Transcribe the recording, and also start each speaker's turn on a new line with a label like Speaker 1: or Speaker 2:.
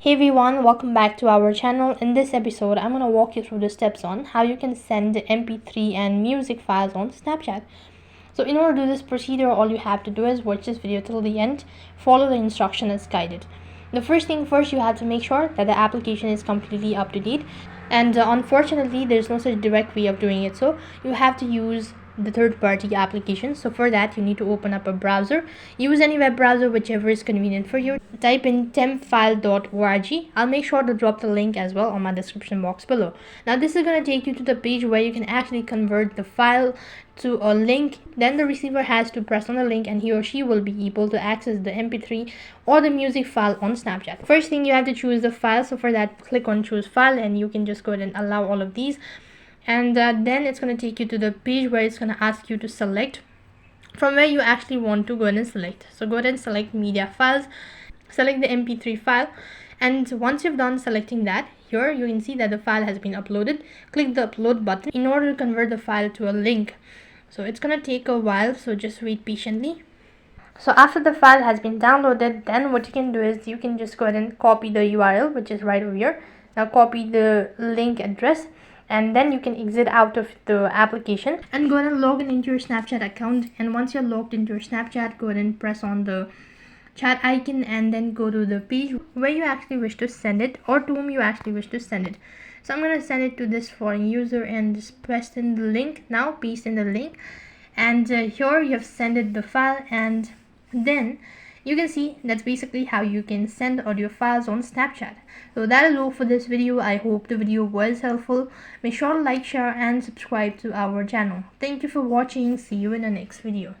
Speaker 1: Hey everyone, welcome back to our channel. In this episode, I'm going to walk you through the steps on how you can send MP3 and music files on Snapchat. So in order to do this procedure, all you have to do is watch this video till the end, follow the instruction as guided. The first thing first, you have to make sure that the application is completely up to date, and unfortunately there's no such direct way of doing it, so you have to use the third-party application. So for that, you need to open up a browser. Use any web browser, whichever is convenient for you. Type in tempfile.org. I'll make sure to drop the link as well on my description box below. Now this is going to take you to the page where you can actually convert the file to a link. Then the receiver has to press on the link and he or she will be able to access the mp3 or the music file on Snapchat. First thing, you have to choose the file. So for that, click on choose file and you can just go ahead and allow all of these, and then it's going to take you to the page where it's going to ask you to select from where you actually want to go ahead and select. So go ahead and select media files, select the mp3 file, and once you've done selecting that, here you can see that the file has been uploaded. Click the upload button in order to convert the file to a link. So it's going to take a while, so just wait patiently. So after the file has been downloaded, then what you can do is you can just go ahead and copy the URL, which is right over here. Now copy the link address, and then you can exit out of the application and go ahead and log in into your Snapchat account. And once you're logged into your Snapchat, go ahead and press on the chat icon and then go to the page where you actually wish to send it or to whom you actually wish to send it. So I'm going to send it to this foreign user and just press in the link. Now paste in the link, and here you have sent it the file, and then you can see that's basically how you can send audio files on Snapchat. So that is all for this video. I hope the video was helpful. Make sure to like, share and subscribe to our channel. Thank you for watching. See you in the next video.